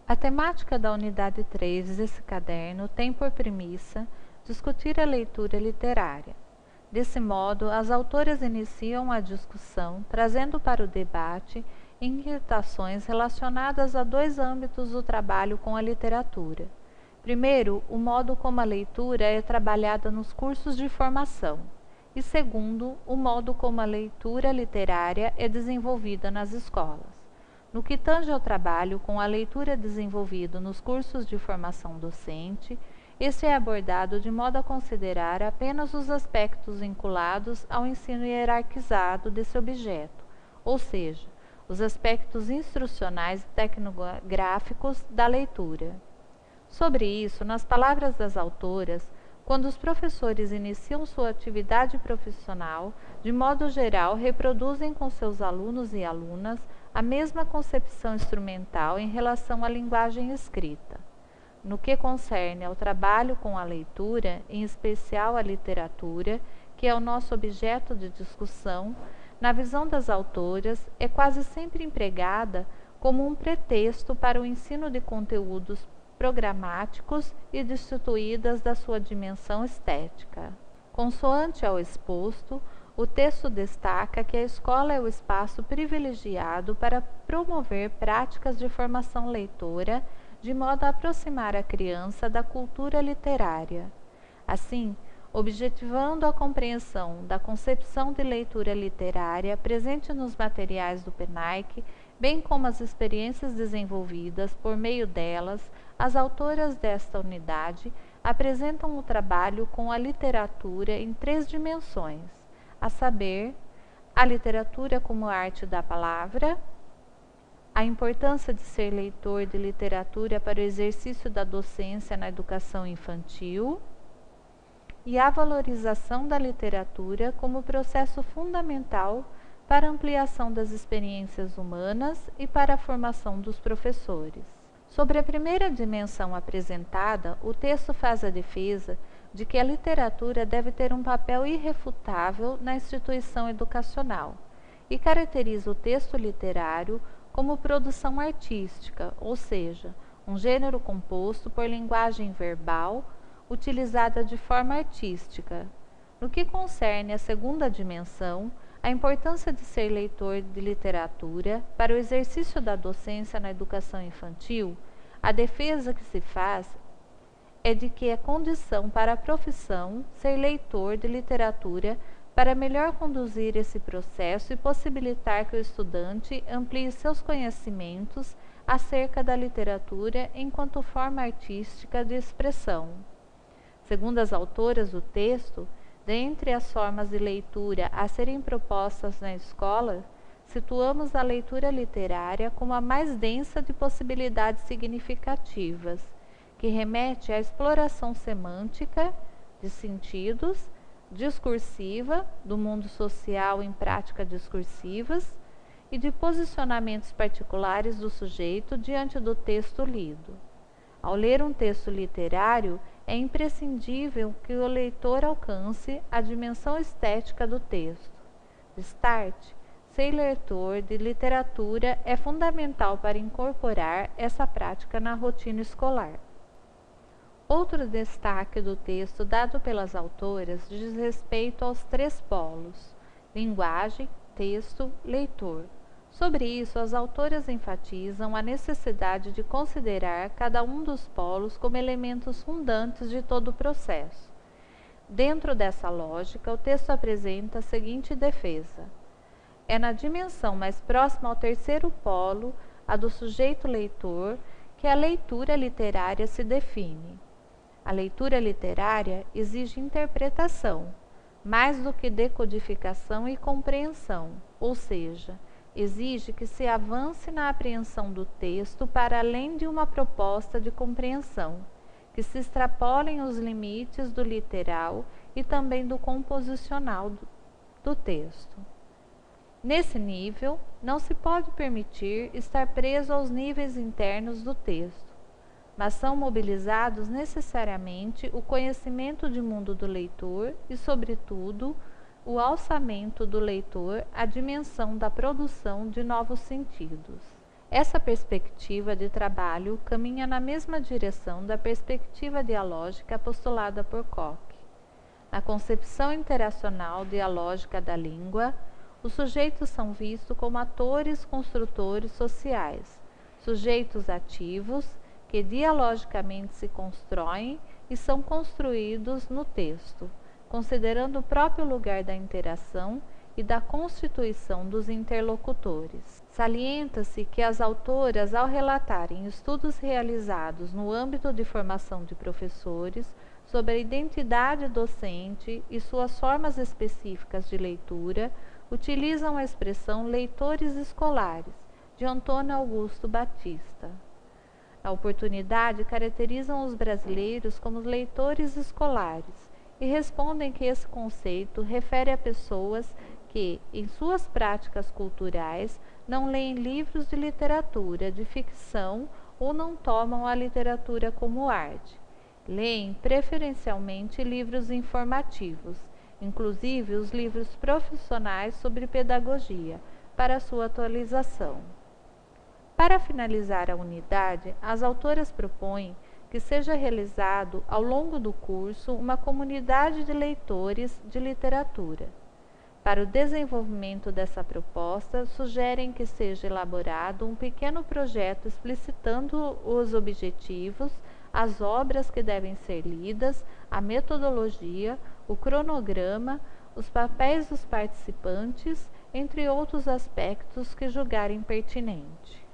A temática da unidade 3 desse caderno tem por premissa discutir a leitura literária. Desse modo, as autoras iniciam a discussão, trazendo para o debate inquietações relacionadas a dois âmbitos do trabalho com a literatura. Primeiro, o modo como a leitura é trabalhada nos cursos de formação. E segundo, o modo como a leitura literária é desenvolvida nas escolas. No que tange ao trabalho com a leitura desenvolvido nos cursos de formação docente, este é abordado de modo a considerar apenas os aspectos vinculados ao ensino hierarquizado desse objeto, ou seja, os aspectos instrucionais e tecnográficos da leitura. Sobre isso, nas palavras das autoras, quando os professores iniciam sua atividade profissional, de modo geral, reproduzem com seus alunos e alunas a mesma concepção instrumental em relação à linguagem escrita. No que concerne ao trabalho com a leitura, em especial a literatura, que é o nosso objeto de discussão, na visão das autoras, é quase sempre empregada como um pretexto para o ensino de conteúdos programáticos e destituídas da sua dimensão estética. Consoante ao exposto, o texto destaca que a escola é o espaço privilegiado para promover práticas de formação leitora, de modo a aproximar a criança da cultura literária. Assim, objetivando a compreensão da concepção de leitura literária presente nos materiais do PENAIC, bem como as experiências desenvolvidas por meio delas, as autoras desta unidade apresentam o trabalho com a literatura em três dimensões, a saber, a literatura como arte da palavra, a importância de ser leitor de literatura para o exercício da docência na educação infantil e a valorização da literatura como processo fundamental para a ampliação das experiências humanas e para a formação dos professores. Sobre a primeira dimensão apresentada, o texto faz a defesa de que a literatura deve ter um papel irrefutável na instituição educacional e caracteriza o texto literário como produção artística, ou seja, um gênero composto por linguagem verbal utilizada de forma artística. No que concerne à segunda dimensão, a importância de ser leitor de literatura para o exercício da docência na educação infantil, a defesa que se faz é de que é condição para a profissão ser leitor de literatura para melhor conduzir esse processo e possibilitar que o estudante amplie seus conhecimentos acerca da literatura enquanto forma artística de expressão. Segundo as autoras do texto, dentre as formas de leitura a serem propostas na escola, situamos a leitura literária como a mais densa de possibilidades significativas, que remete à exploração semântica de sentidos, discursiva, do mundo social em práticas discursivas e de posicionamentos particulares do sujeito diante do texto lido. Ao ler um texto literário, é imprescindível que o leitor alcance a dimensão estética do texto. Destarte, ser leitor de literatura é fundamental para incorporar essa prática na rotina escolar. Outro destaque do texto dado pelas autoras diz respeito aos três polos: linguagem, texto, leitor. Sobre isso, as autoras enfatizam a necessidade de considerar cada um dos polos como elementos fundantes de todo o processo. Dentro dessa lógica, o texto apresenta a seguinte defesa: é na dimensão mais próxima ao terceiro polo, a do sujeito leitor, que a leitura literária se define. A leitura literária exige interpretação, mais do que decodificação e compreensão, ou seja, exige que se avance na apreensão do texto para além de uma proposta de compreensão, que se extrapolem os limites do literal e também do composicional do texto. Nesse nível, não se pode permitir estar preso aos níveis internos do texto, mas são mobilizados necessariamente o conhecimento de mundo do leitor e, sobretudo, o alçamento do leitor à dimensão da produção de novos sentidos. Essa perspectiva de trabalho caminha na mesma direção da perspectiva dialógica postulada por Koch. Na concepção interacional dialógica da língua, os sujeitos são vistos como atores construtores sociais, sujeitos ativos que dialogicamente se constroem e são construídos no texto, considerando o próprio lugar da interação e da constituição dos interlocutores. Salienta-se que as autoras, ao relatarem estudos realizados no âmbito de formação de professores sobre a identidade docente e suas formas específicas de leitura, utilizam a expressão leitores escolares, de Antônio Augusto Batista. Na oportunidade, caracterizam os brasileiros como leitores escolares e respondem que esse conceito refere a pessoas que, em suas práticas culturais, não leem livros de literatura, de ficção ou não tomam a literatura como arte. Leem preferencialmente livros informativos, inclusive os livros profissionais sobre pedagogia, para sua atualização. Para finalizar a unidade, as autoras propõem que seja realizado ao longo do curso uma comunidade de leitores de literatura. Para o desenvolvimento dessa proposta, sugerem que seja elaborado um pequeno projeto explicitando os objetivos, as obras que devem ser lidas, a metodologia, o cronograma, os papéis dos participantes, entre outros aspectos que julgarem pertinente.